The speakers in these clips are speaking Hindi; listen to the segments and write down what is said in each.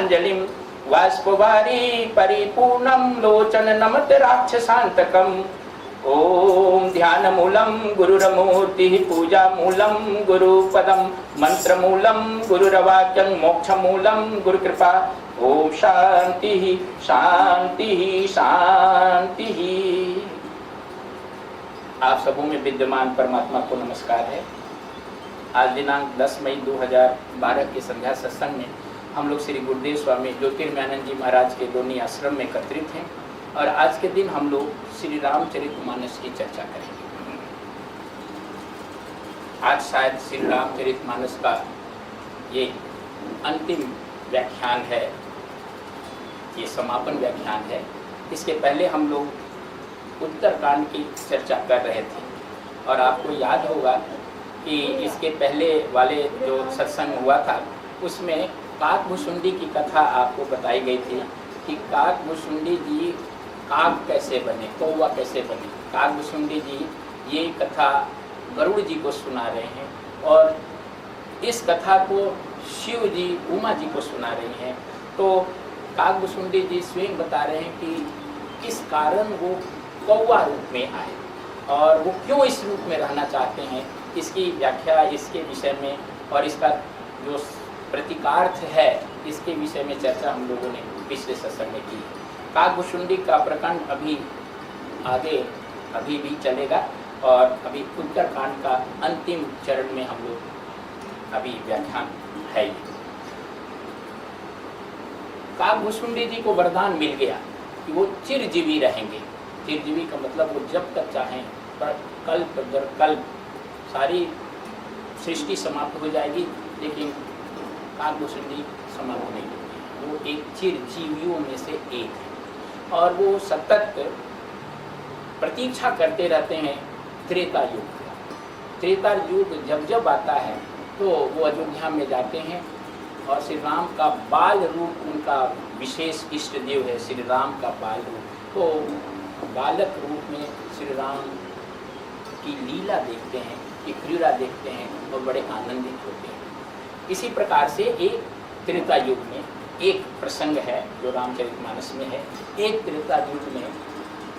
पुष्पांजलिं वाष्पवारी परिपूर्णं लोचन नमत राक्षसांतकम्। ओम ध्यानमूलं गुरुरमूर्तिः पूजामूलं गुरुपदं मंत्रमूलं गुरुरवाक्यं मोक्षमूलं गुरुकृपा। ओम शांति शांति शांति। आप सबों में विद्यमान परमात्मा को नमस्कार है। आज दिनांक 10 मई 2012 के संध्या सत्संग में हम लोग श्री गुरुदेव स्वामी ज्योतिर्मयानंद जी महाराज के दोनी आश्रम में एकत्रित हैं और आज के दिन हम लोग श्री रामचरितमानस की चर्चा करेंगे। आज शायद श्री रामचरितमानस का ये अंतिम व्याख्यान है, ये समापन व्याख्यान है। इसके पहले हम लोग उत्तरकांड की चर्चा कर रहे थे और आपको याद होगा कि इसके पहले वाले जो सत्संग हुआ था उसमें काकभुसुंडी की कथा आपको बताई गई थी कि काकभुसुंडी जी काग कैसे बने, कौवा कैसे बने। काकभुसुंडी जी ये कथा गरुड़ जी को सुना रहे हैं और इस कथा को शिव जी उमा जी को सुना रही हैं। तो काकभुसुंडी जी स्वयं बता रहे हैं कि किस कारण वो कौवा रूप में आए और वो क्यों इस रूप में रहना चाहते हैं, इसकी व्याख्या इसके विषय में और इसका जो प्रतीकार्थ है इसके विषय में चर्चा हम लोगों ने पिछले सत्संग में की। काकभुसुंडी का प्रकरण अभी आगे अभी भी चलेगा और अभी उत्तरकांड का अंतिम चरण में हम लोग अभी व्याख्यान है। काकभुसुंडी जी को वरदान मिल गया कि वो चिरजीवी रहेंगे। चिरजीवी का मतलब वो जब तक चाहें, पर कल्प दर कल्प सारी सृष्टि समाप्त हो जाएगी लेकिन काकभुसुंडी समाप्त नहीं होगी। वो एक चिरजीवियों में से एक है और वो सतत प्रतीक्षा करते रहते हैं त्रेता युग। त्रेता युग जब जब आता है तो वो अयोध्या में जाते हैं और श्री राम का बाल रूप उनका विशेष इष्ट देव है। श्री राम का बाल रूप, तो बालक रूप में श्री राम की लीला देखते हैं, की क्रीड़ा देखते हैं और बड़े आनंदित होते हैं। इसी प्रकार से एक त्रेता युग में एक प्रसंग है जो रामचरितमानस में है। एक त्रेता युग में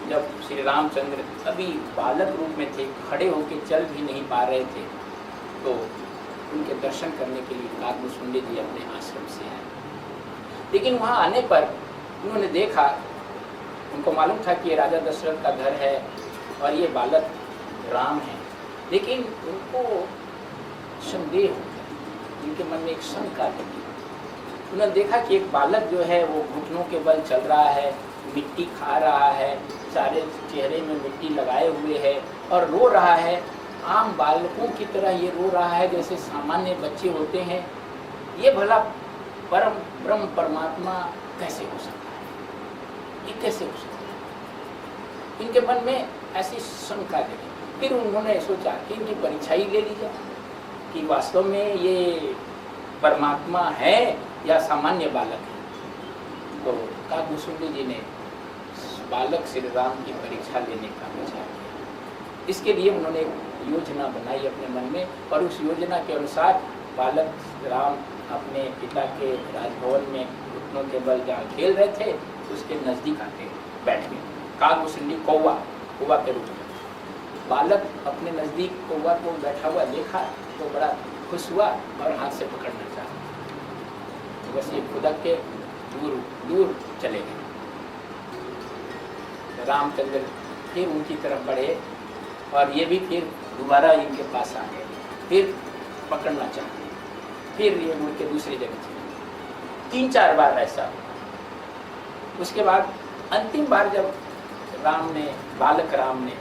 जब श्री रामचंद्र अभी बालक रूप में थे, खड़े होकर चल भी नहीं पा रहे थे, तो उनके दर्शन करने के लिए काकभुसुंडी जी अपने आश्रम से आए। लेकिन वहाँ आने पर उन्होंने देखा, उनको मालूम था कि ये राजा दशरथ का घर है और ये बालक राम है, लेकिन उनको संदेह हो गया, उनके मन में एक शंका लगी। उन्होंने देखा कि एक बालक जो है वो घुटनों के बल चल रहा है, मिट्टी खा रहा है, सारे चेहरे में मिट्टी लगाए हुए है और रो रहा है। आम बालकों की तरह ये रो रहा है जैसे सामान्य बच्चे होते हैं। ये भला परम ब्रह्म परमात्मा कैसे हो सकता है, ये कैसे हो सकता है? इनके मन में ऐसी शंका लगी। फिर उन्होंने सोचा कि इनकी परीक्षा ही ले ली जाए कि वास्तव में ये परमात्मा है या सामान्य बालक है। तो काकभुसुंडी जी ने बालक श्री राम की परीक्षा लेने का विचार किया। इसके लिए उन्होंने योजना बनाई अपने मन में और उस योजना के अनुसार बालक राम अपने पिता के राजभवन में घुटनों के बल जहाँ खेल रहे थे उसके नज़दीक आके बैठ गए। काकभुसुंडी कौवा के रूप में बालक अपने नज़दीक कौवा को बैठा हुआ देखा तो बड़ा खुश हुआ और हाथ से पकड़ना चाहा, तो बस ये खुदक के दूर चले गए। रामचंद्र फिर उनकी तरफ बढ़े और ये भी फिर दोबारा इनके पास आ गए, फिर पकड़ना चाहे, फिर ये मुड़ के दूसरी जगह चले। 3-4 बार ऐसा। उसके बाद अंतिम बार जब बालक राम ने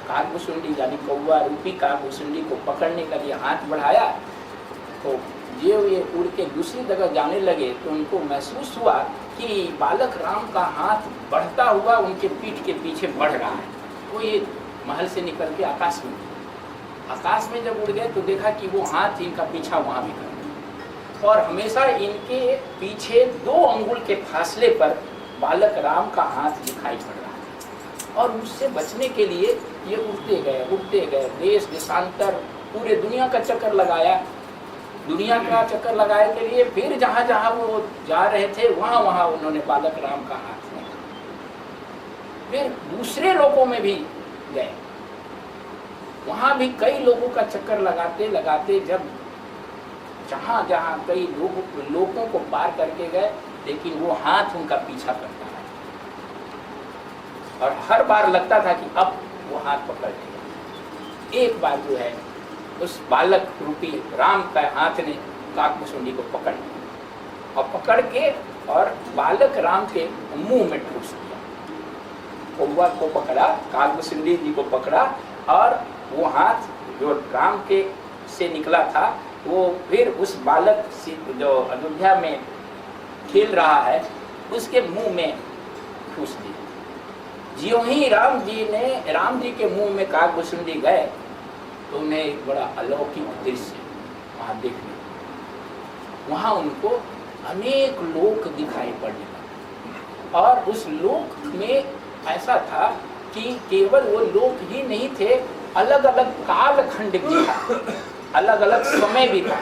काकभुसुंडी यानी कौवा रूपी काकभुसुंडी को पकड़ने के लिए हाथ बढ़ाया तो ये उड़ के दूसरी जगह जाने लगे तो उनको महसूस हुआ कि बालक राम का हाथ बढ़ता हुआ उनके पीठ के पीछे बढ़ रहा है। तो ये महल से निकल के आकाश में जब उड़ गए तो देखा कि वो हाथ इनका पीछा वहाँ भी कर और हमेशा इनके पीछे 2 अंगुल के फासले पर बालक राम का हाथ दिखाई पड़ रहा है और उससे बचने के लिए ये उड़ते गए, देश देशांतर पूरे दुनिया का चक्कर लगाया दुनिया का चक्कर लगाए के लिए फिर जहाँ जहाँ वो जा रहे थे वहाँ वहाँ उन्होंने बालक राम का हाथ लिया। फिर दूसरे लोगों में भी गए, वहाँ भी कई लोगों का चक्कर लगाते लगाते जब जहाँ जहाँ कई लोगों को पार करके गए, लेकिन वो हाथ उनका पीछा करता है और हर बार लगता था कि अब वो हाथ पकड़ लेगा। एक बार जो है उस बालक रूपी राम का हाथ ने काकभुसुंडी को पकड़ लिया और पकड़ के और बालक राम के मुंह में ठूस दिया। कौवा को पकड़ा, काकभुसुंडी जी को पकड़ा और वो हाथ जो राम के से निकला था वो फिर उस बालक जो अयोध्या में खेल रहा है उसके मुंह में ठूस दिया। ज्यों ही राम जी के मुंह में काकभुसुंडी गए तो उन्हें एक बड़ा अलौकिक दृश्य वहाँ देखने, वहाँ उनको अनेक लोक दिखाई पड़ने लगे और उस लोक में ऐसा था कि केवल वो लोक ही नहीं थे, अलग अलग कालखंड भी था, अलग अलग समय भी था।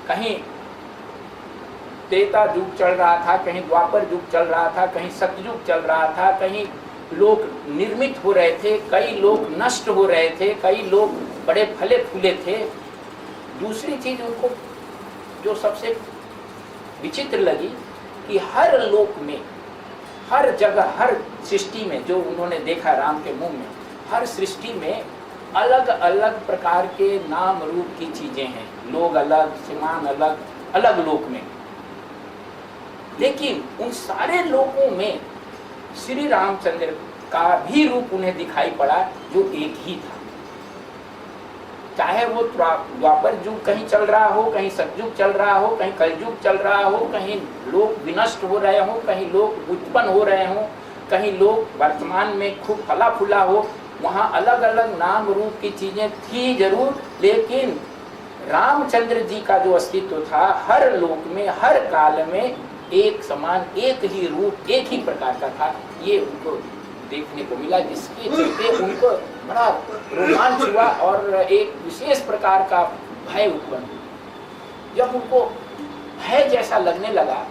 कहीं त्रेता युग चल रहा था, कहीं द्वापर युग चल रहा था, कहीं सतयुग चल रहा था, कहीं लोग निर्मित हो रहे थे, कई लोग नष्ट हो रहे थे, कई लोग बड़े फले फूले थे। दूसरी चीज उनको जो सबसे विचित्र लगी कि हर लोक में, हर जगह, हर सृष्टि में जो उन्होंने देखा राम के मुंह में, हर सृष्टि में अलग अलग प्रकार के नाम रूप की चीजें हैं, लोग अलग, समान अलग, अलग लोक में। लेकिन उन सारे लोकों में श्री रामचंद्र का भी रूप उन्हें दिखाई पड़ा जो एक ही था। चाहे वो द्वापर युग कहीं चल रहा हो, कहीं सतयुग चल रहा हो, कहीं कलयुग चल रहा हो, कहीं लोग विनष्ट हो रहे हो, कहीं लोग उत्पन्न हो रहे हो, कहीं लोग वर्तमान में खूब फला फूला हो, वहाँ अलग अलग नाम रूप की चीजें थी जरूर, लेकिन रामचंद्र जी का जो अस्तित्व था हर लोक में, हर काल में एक समान, एक ही रूप, एक ही प्रकार का था। ये उनको देखने को मिला, जिसके चलते उनको बड़ा रोमांच हुआ और एक विशेष प्रकार का भय उत्पन्न हुआ। जब उनको भय जैसा लगने लगा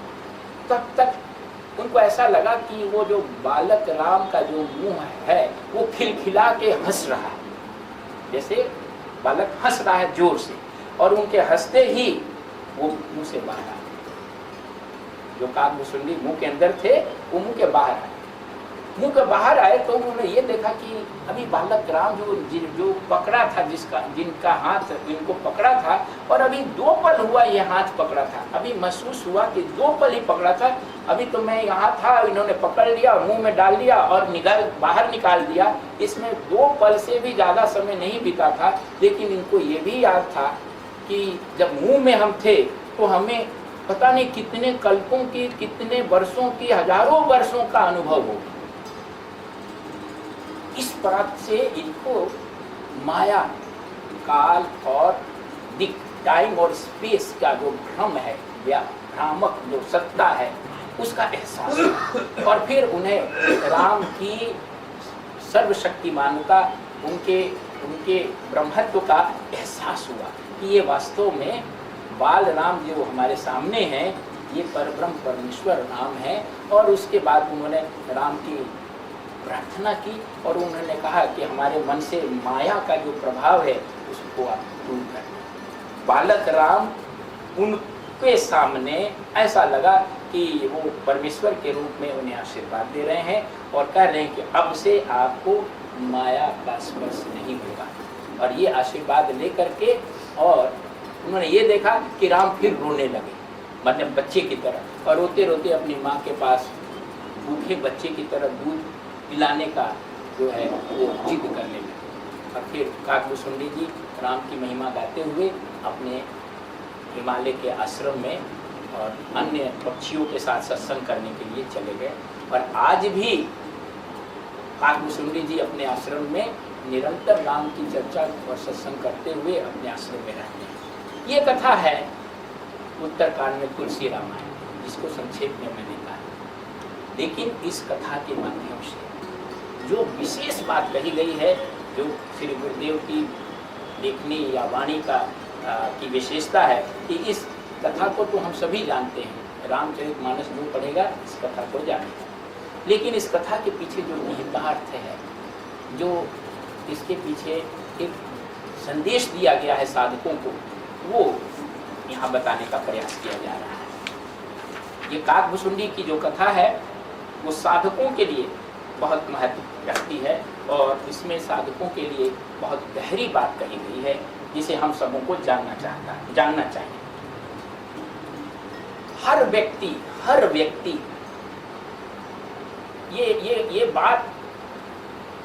तब तक उनको ऐसा लगा कि वो जो बालक राम का जो मुंह है वो खिलखिला के हंस रहा है, जैसे बालक हंस रहा है जोर से, और उनके हंसते ही वो मुंह से बाहर आए। जो काकभुसुंडी मुंह के अंदर थे वो मुंह के बाहर आए। मुंह के बाहर आए तो उन्होंने ये देखा कि अभी बालक राम जो पकड़ा था, जिनका हाथ इनको पकड़ा था, और अभी 2 पल हुआ ये हाथ पकड़ा था, अभी महसूस हुआ कि 2 पल ही पकड़ा था। अभी तो मैं यहाँ था, इन्होंने पकड़ लिया, मुंह में डाल लिया और बाहर निकाल दिया। इसमें 2 पल से भी ज्यादा समय नहीं बीता था, लेकिन इनको ये भी याद था कि जब मुंह में हम थे तो हमें पता नहीं कितने कल्पों की, कितने वर्षों की, हजारों वर्षों का अनुभव हो। इस बात से इनको माया, काल और दिक, टाइम और स्पेस का जो भ्रम है, भ्रामक जो सत्ता है, उसका एहसास हुआ। और फिर उन्हें राम की सर्वशक्तिमानता, उनके ब्रह्मत्व का एहसास हुआ कि ये वास्तव में बाल राम जो हमारे सामने हैं ये परब्रह्म परमेश्वर राम है। और उसके बाद उन्होंने राम की प्रार्थना की और उन्होंने कहा कि हमारे मन से माया का जो प्रभाव है उसको आप दूर कर। बालक राम उनके सामने ऐसा लगा कि वो परमेश्वर के रूप में उन्हें आशीर्वाद दे रहे हैं और कह रहे हैं कि अब से आपको माया का स्पर्श नहीं होगा। और ये आशीर्वाद लेकर के और उन्होंने ये देखा कि राम फिर रोने लगे, मतलब बच्चे की तरह, और रोते रोते अपनी माँ के पास भूखे बच्चे की तरह दूध पिलाने का जो है वो जिद करने लगे। और फिर काकभुसुंडी जी राम की महिमा गाते हुए अपने हिमालय के आश्रम में और अन्य पक्षियों के साथ सत्संग करने के लिए चले गए। और आज भी काकभुसुंडी जी अपने आश्रम में निरंतर राम की चर्चा और सत्संग करते हुए अपने आश्रम में रहते हैं। ये कथा है उत्तरकांड में तुलसी रामायण, जिसको संक्षेप में मैंने कहा। लेकिन इस कथा के माध्यम से जो विशेष बात कही गई है, जो श्री गुरुदेव की लेखनी या वाणी का की विशेषता है कि इस कथा को तो हम सभी जानते हैं, रामचरितमानस जो पढ़ेगा इस कथा को जानेगा, लेकिन इस कथा के पीछे जो निहितार्थ है, जो इसके पीछे एक संदेश दिया गया है साधकों को, वो यहाँ बताने का प्रयास किया जा रहा है। ये काकभुसुंडी की जो कथा है वो साधकों के लिए बहुत महत्व रखती है और इसमें साधकों के लिए बहुत गहरी बात कही गई है जिसे हम सबों को जानना चाहिए। हर व्यक्ति ये बात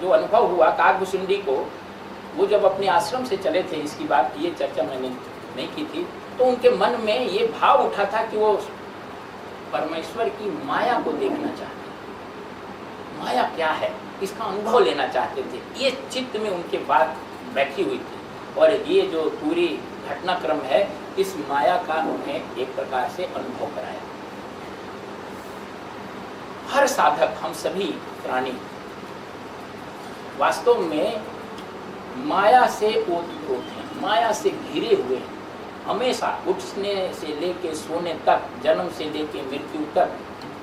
जो अनुभव हुआ काकभुसुंडी को, वो जब अपने आश्रम से चले थे, इसकी बात ये चर्चा मैंने नहीं की थी, तो उनके मन में ये भाव उठा था कि वो परमेश्वर की माया को देखना चाहते, माया क्या है इसका अनुभव लेना चाहते थे। ये चित्त में उनके बात बैठी हुई थी और ये जो पूरी घटनाक्रम है इस माया का उन्हें एक प्रकार से अनुभव कराया। हर साधक, हम सभी प्राणी वास्तव में माया से ओतप्रोत हैं, माया से घिरे हुए हैं। हमेशा उठने से लेके सोने तक, जन्म से लेके मृत्यु तक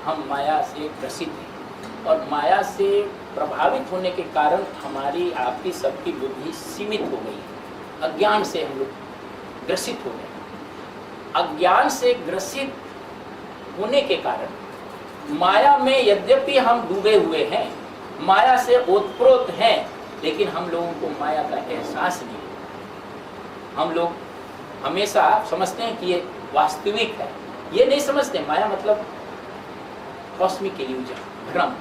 हम माया से ग्रसित हैं और माया से प्रभावित होने के कारण हमारी आपकी सबकी बुद्धि सीमित हो गई है। अज्ञान से हम लोग ग्रसित हो गए। अज्ञान से ग्रसित होने के कारण माया में यद्यपि हम डूबे हुए हैं, माया से ओतप्रोत हैं, लेकिन हम लोगों को माया का एहसास नहीं है। हम लोग हमेशा समझते हैं कि ये वास्तविक है, ये नहीं समझते। माया मतलब कॉस्मिक इल्यूजन, भ्रम।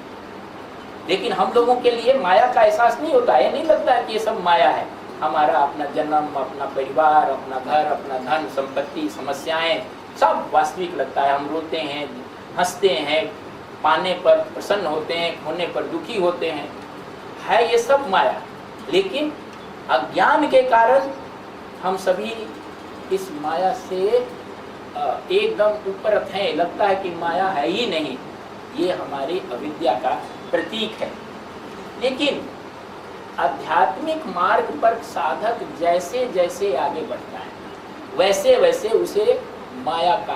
लेकिन हम लोगों के लिए माया का एहसास नहीं होता है, नहीं लगता है कि ये सब माया है। हमारा अपना जन्म, अपना परिवार, अपना घर, अपना धन संपत्ति, समस्याएं, सब वास्तविक लगता है। हम रोते हैं, हंसते हैं, पाने पर प्रसन्न होते हैं, खोने पर दुखी होते हैं, है ये सब माया। लेकिन अज्ञान के कारण हम सभी इस माया से एकदम ऊपर हैं, लगता है कि माया है ही नहीं, ये हमारी अविद्या का प्रतीक है। लेकिन आध्यात्मिक मार्ग पर साधक जैसे जैसे आगे बढ़ता है वैसे वैसे उसे माया का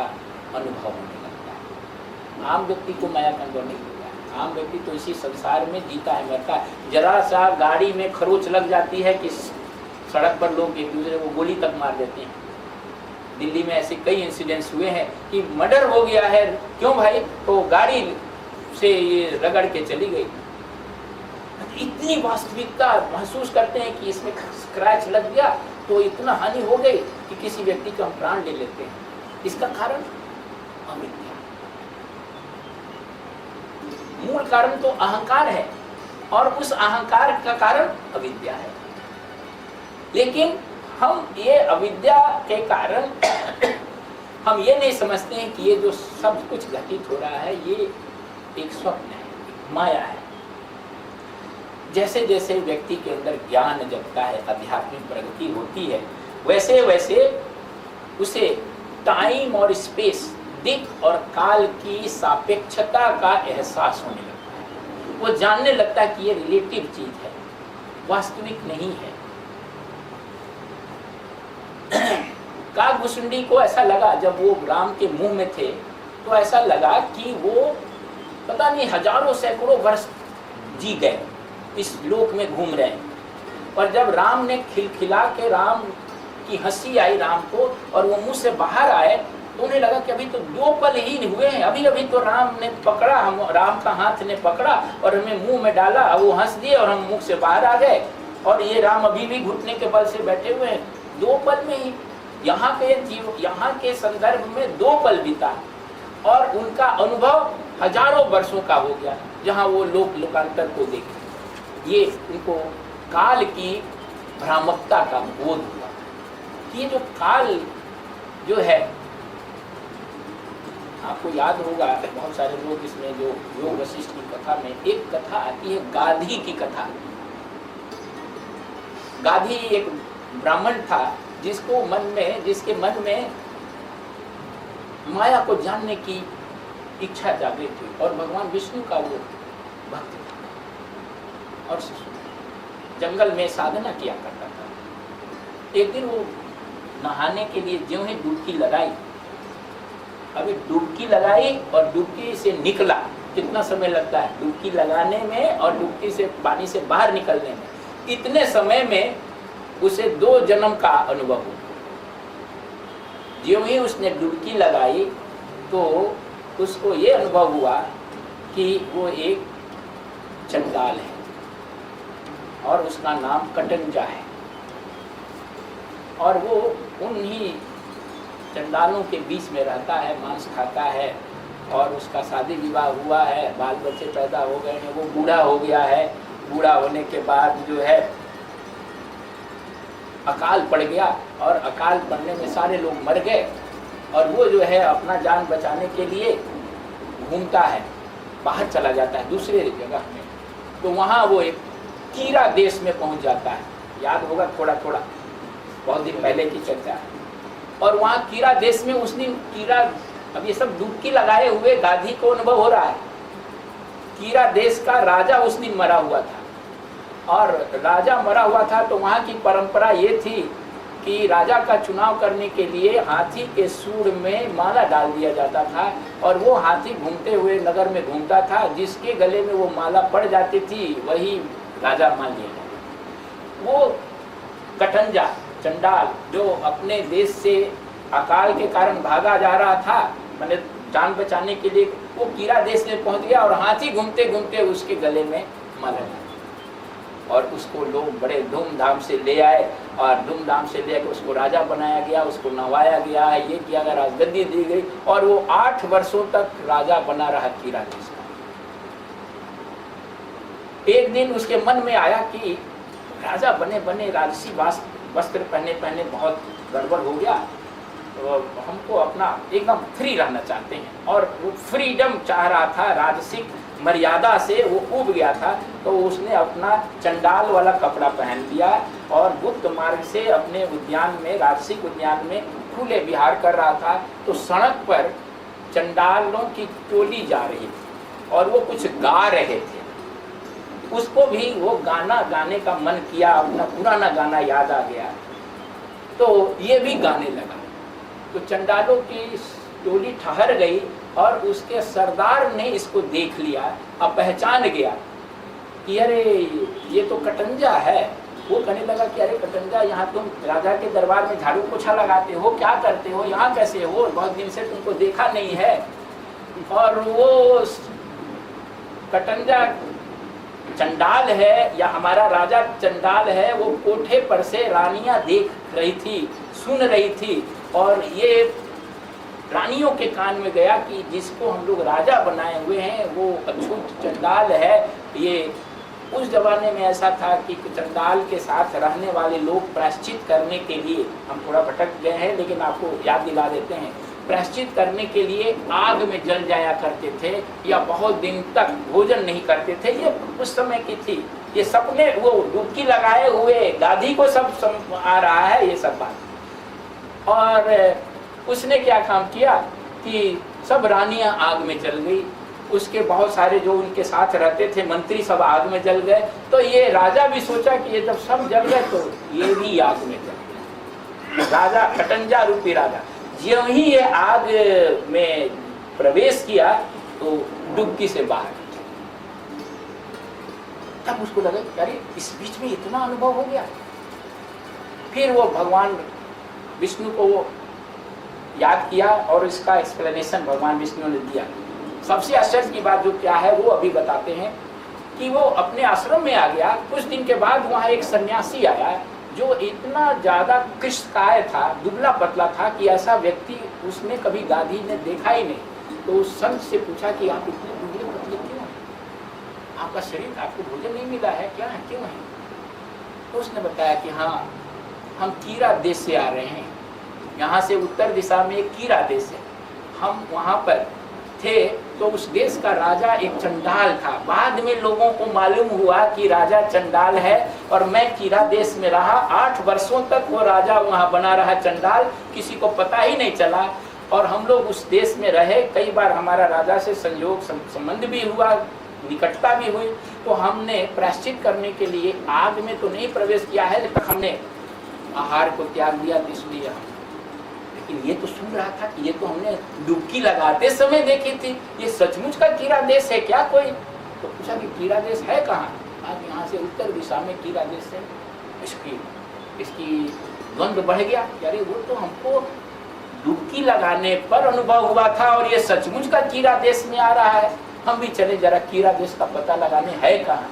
अनुभव होने लगता है। आम व्यक्ति को माया का अनुभव नहीं होता है। आम व्यक्ति तो इसी संसार में जीता है, मरता है। जरा सा गाड़ी में खरोच लग जाती है कि सड़क पर लोग एक दूसरे को गोली तक मार देते हैं। दिल्ली में ऐसे कई इंसिडेंट्स हुए हैं कि मर्डर हो गया है, क्यों भाई, तो गाड़ी से ये रगड़ के चली गई। इतनी वास्तविकता महसूस करते हैं कि इसमें स्क्रैच लग गया तो इतना हानि हो गई कि किसी व्यक्ति का हम प्राण ले लेते हैं। इसका कारण अविद्या, मूल कारण तो अहंकार है और उस अहंकार का कारण अविद्या है। लेकिन हम ये अविद्या के कारण हम ये नहीं समझते हैं कि ये जो सब कुछ घटित हो रहा है ये एक स्वप्न है, माया है। जैसे जैसे व्यक्ति के अंदर ज्ञान जगता है, आध्यात्मिक प्रगति होती है, वैसे वैसे उसे टाइम और स्पेस, दिक और काल की सापेक्षता का एहसास होने लगता है। वो जानने लगता है कि ये रिलेटिव चीज है, वास्तविक नहीं है। काकभुसुंडी को ऐसा लगा जब वो राम के मुंह में थे, तो ऐसा लगा कि वो पता नहीं हजारों सैकड़ों वर्ष जी गए, इस लोक में घूम रहे हैं। और जब राम ने खिलखिला के, राम की हंसी आई राम को और वो मुंह से बाहर आए, तो उन्हें लगा कि अभी तो 2 पल ही हुए हैं, अभी अभी तो राम ने पकड़ा, हम राम का हाथ ने पकड़ा और हमें मुंह में डाला, वो हंस दिए और हम मुंह से बाहर आ गए। और ये राम अभी भी घुटने के बल से बैठे हुए हैं। 2 पल में ही यहाँ के संदर्भ में 2 पल बीता और उनका अनुभव हजारों वर्षों का हो गया, जहाँ वो लोकांतर को देखे। ये उनको काल की भ्रामकता का बोध हुआ कि ये जो काल जो है, आपको याद होगा बहुत सारे लोग इसमें जो योग वशिष्ठ की कथा में एक कथा आती है, गाधी की कथा। गाधी एक ब्राह्मण था जिसके मन में माया को जानने की इच्छा जागृत हुई और भगवान विष्णु का वो भक्त था और जंगल में साधना किया करता था। एक दिन वो नहाने के लिए ज्यों ही डुबकी लगाई, अभी डुबकी लगाई और डुबकी से निकला, कितना समय लगता है डुबकी लगाने में और डुबकी से पानी से बाहर निकलने में, इतने समय में उसे 2 जन्म का अनुभव हुआ। ज्यों ही उसने डुबकी लगाई तो उसको ये अनुभव हुआ कि वो एक चंडाल है और उसका नाम कटंजा है, और वो उन्हीं चंडालों के बीच में रहता है, मांस खाता है, और उसका शादी विवाह हुआ है, बाल बच्चे पैदा हो गए हैं, वो बूढ़ा हो गया है। बूढ़ा होने के बाद जो है अकाल पड़ गया, और अकाल पड़ने में सारे लोग मर गए, और वो जो है अपना जान बचाने के लिए घूमता है, बाहर चला जाता है दूसरे जगह में। तो वहाँ वो एक कीरा देश में पहुँच जाता है, याद होगा थोड़ा थोड़ा, बहुत दिन पहले की चर्चा है। और वहाँ कीरा देश में उसने कीरा, अब ये सब डुबकी लगाए हुए गाधी को अनुभव हो रहा है। कीरा देश का राजा उस दिन मरा हुआ था, और राजा मरा हुआ था तो वहाँ की परंपरा ये थी कि राजा का चुनाव करने के लिए हाथी के सूंड में माला डाल दिया जाता था, और वो हाथी घूमते हुए नगर में घूमता था, जिसके गले में वो माला पड़ जाती थी वही राजा मान लिया जाता। वो कटंजा चंडाल जो अपने देश से अकाल के कारण भागा जा रहा था, मैंने जान बचाने के लिए, वो कीरा देश में पहुंच गया और हाथी घूमते घूमते उसके गले में माला डाला, और उसको लोग बड़े धूमधाम से ले आए, और धूमधाम से लेकर उसको राजा बनाया गया, उसको नवाया गया, ये किया गया, राजगद्दी दी गई, और वो 8 वर्षों तक राजा बना रहा कीरा देश का। एक दिन उसके मन में आया कि राजा बने बने राजसी वस्त्र पहने पहने बहुत गड़बड़ हो गया, तो हमको अपना एकदम फ्री रहना चाहते हैं, और वो फ्रीडम चाह रहा था, राजसिक मर्यादा से वो ऊब गया था। तो उसने अपना चंडाल वाला कपड़ा पहन लिया और गुप्त मार्ग से अपने उद्यान में, राजसिक उद्यान में खुले विहार कर रहा था। तो सड़क पर चंडालों की टोली जा रही थी और वो कुछ गा रहे थे, उसको भी वो गाना गाने का मन किया, अपना पुराना गाना याद आ गया, तो ये भी गाने लगा। तो चंडालों की टोली ठहर गई और उसके सरदार ने इसको देख लिया, अब पहचान गया कि अरे ये तो कटंजा है। वो कहने लगा कि अरे कटंजा, यहाँ तुम राजा के दरबार में झाड़ू पोछा लगाते हो, क्या करते हो, यहाँ कैसे हो, बहुत दिन से तुमको देखा नहीं है। और वो कटंजा चंडाल है या हमारा राजा चंडाल है, वो कोठे पर से रानियां देख रही थी, सुन रही थी, और ये रानियों के कान में गया कि जिसको हम लोग राजा बनाए हुए हैं वो अछूत चंडाल है। ये उस जमाने में ऐसा था कि चंडाल के साथ रहने वाले लोग प्रायश्चित करने के लिए, हम थोड़ा भटक गए हैं लेकिन आपको याद दिला देते हैं, प्रायश्चित करने के लिए आग में जल जाया करते थे या बहुत दिन तक भोजन नहीं करते थे। ये उस समय की थी, ये सपने, वो डुबकी लगाए हुए गाधी को सब आ रहा है ये सब बात। और उसने क्या काम किया कि सब रानियां आग में जल गई, उसके बहुत सारे जो उनके साथ रहते थे मंत्री सब आग में जल गए। तो ये राजा भी सोचा कि ये जब सब जल गए तो ये भी आग में जल गए। राजा कटंजा रूपी राजा ज्यों ही ये आग में प्रवेश किया तो डुबकी से बाहर, तब उसको लगा अरे इस बीच में इतना अनुभव हो गया। फिर वो भगवान विष्णु को वो याद किया और इसका एक्सप्लेनेशन भगवान विष्णु ने दिया। सबसे आश्चर्य की बात जो क्या है वो अभी बताते हैं कि वो अपने आश्रम में आ गया। कुछ दिन के बाद वहाँ एक सन्यासी आया जो इतना ज़्यादा कृष्णकाय था, दुबला पतला था कि ऐसा व्यक्ति उसने कभी गाधी ने देखा ही नहीं। तो उस संत से पूछा कि आप इतने दुबले पतले क्यों हैं, आपका शरीर, आपको भोजन नहीं मिला है क्या है, क्यों है? तो उसने बताया कि हाँ हम कीरा देश से आ रहे हैं, यहाँ से उत्तर दिशा में एक कीरा देश है, हम वहाँ पर थे। तो उस देश का राजा एक चंडाल था। बाद में लोगों को मालूम हुआ कि राजा चंडाल है और मैं कीरा देश में रहा। 8 वर्षों तक वो राजा वहाँ बना रहा चंडाल, किसी को पता ही नहीं चला। और हम लोग उस देश में रहे, कई बार हमारा राजा से संयोग संबंध भी हुआ, निकटता भी हुई। तो हमने प्रायश्चित करने के लिए आग में तो नहीं प्रवेश किया है, तक हमने आहार को त्याग दिया तो इसलिए हम, लेकिन ये तो सुन रहा था कि ये तो हमने डुबकी लगाते समय देखी थी, ये सचमुच का कीड़ा देश है क्या कोई? तो पूछा कि कीड़ा देश है कहाँ? आज यहाँ से उत्तर दिशा में कीड़ा देश है। इसकी द्वंद्व बढ़ गया, अरे वो तो हमको डुबकी लगाने पर अनुभव हुआ था और ये सचमुच का कीड़ा देश में आ रहा है, हम भी चले जरा कीड़ा देश का पता लगाने, है कहाँ?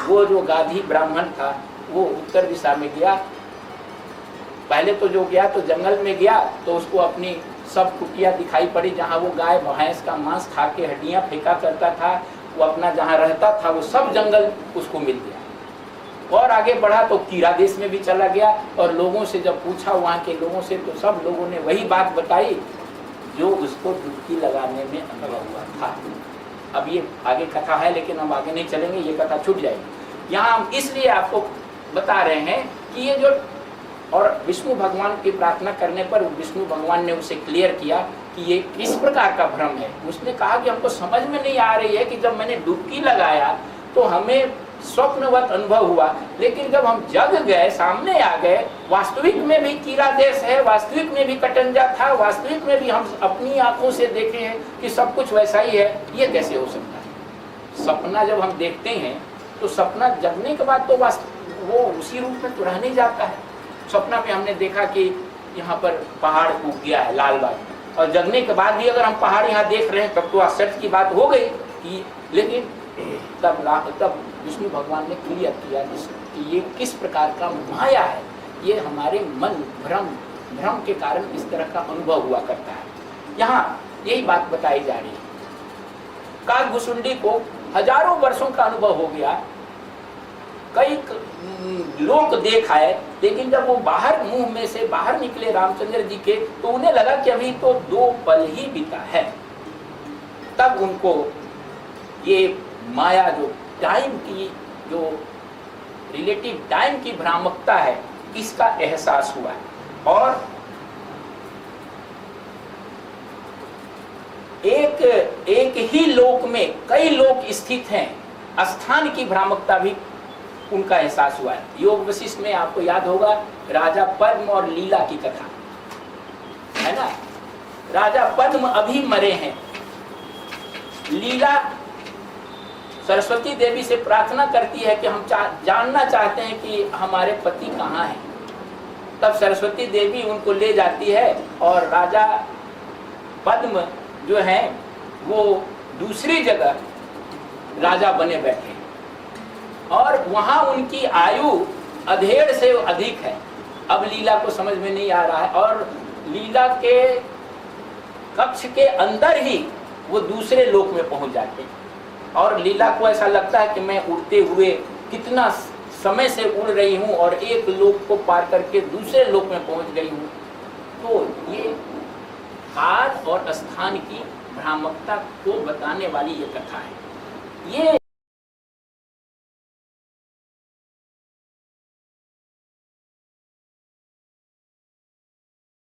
वो जो गाधी ब्राह्मण था वो उत्तर दिशा में गया। पहले तो जो गया तो जंगल में गया तो उसको अपनी सब कुटिया दिखाई पड़ी जहाँ वो गाय भैंस का मांस खा के हड्डियाँ फेंका करता था, वो अपना जहाँ रहता था वो सब जंगल उसको मिल गया। और आगे बढ़ा तो कीड़ा देश में भी चला गया और लोगों से जब पूछा वहाँ के लोगों से तो सब लोगों ने वही बात बताई जो उसको डुबकी लगाने में अनुभव हुआ था। अब ये आगे कथा है लेकिन हम आगे नहीं चलेंगे, ये कथा छूट जाएगी। यहाँ हम इसलिए आपको बता रहे हैं कि ये जो, और विष्णु भगवान की प्रार्थना करने पर विष्णु भगवान ने उसे क्लियर किया कि ये किस प्रकार का भ्रम है। उसने कहा कि हमको समझ में नहीं आ रही है कि जब मैंने डुबकी लगाया तो हमें स्वप्नवत अनुभव हुआ, लेकिन जब हम जग गए, सामने आ गए, वास्तविक में भी कीड़ा देश है, वास्तविक में भी कटंजा था, वास्तविक में भी हम अपनी आंखों से देखे हैं कि सब कुछ वैसा ही है, ये कैसे हो सकता है? सपना जब हम देखते हैं तो सपना जगने के बाद तो वो उसी रूप में तो रह नहीं जाता है। सपना में हमने देखा कि यहाँ पर पहाड़ उग गया है लालबाग, और जगने के बाद भी अगर हम पहाड़ यहाँ देख रहे हैं तब तो आश्चर्य की बात हो गई कि, लेकिन तब विष्णु भगवान ने क्लियर किया कि ये किस प्रकार का माया है, ये हमारे मन भ्रम के कारण इस तरह का अनुभव हुआ करता है। यहाँ यही बात बताई जा रही है। काकभुसुंडी को हजारों वर्षों का अनुभव हो गया, कई लोग देख आए, लेकिन जब वो बाहर मुंह में से बाहर निकले रामचंद्र जी के तो उन्हें लगा कि अभी तो 2 पल ही बीता है। तब उनको ये माया, जो टाइम की, जो रिलेटिव टाइम की भ्रामकता है, इसका एहसास हुआ है। और एक ही लोक में कई लोक स्थित हैं, स्थान की भ्रामकता भी उनका एहसास हुआ है। योग वशिष्ठ में आपको याद होगा राजा पद्म और लीला की कथा है ना। राजा पद्म अभी मरे हैं, लीला सरस्वती देवी से प्रार्थना करती है कि हम जानना चाहते हैं कि हमारे पति कहाँ हैं। तब सरस्वती देवी उनको ले जाती है और राजा पद्म जो हैं वो दूसरी जगह राजा बने बैठे और वहां उनकी आयु 1.5 से अधिक है। अब लीला को समझ में नहीं आ रहा है और लीला के कक्ष के अंदर ही वो दूसरे लोक में पहुंच जाते हैं और लीला को ऐसा लगता है कि मैं उड़ते हुए कितना समय से उड़ रही हूँ और एक लोक को पार करके दूसरे लोक में पहुंच गई हूँ। तो ये काल और स्थान की भ्रामकता को बताने वाली ये कथा है। ये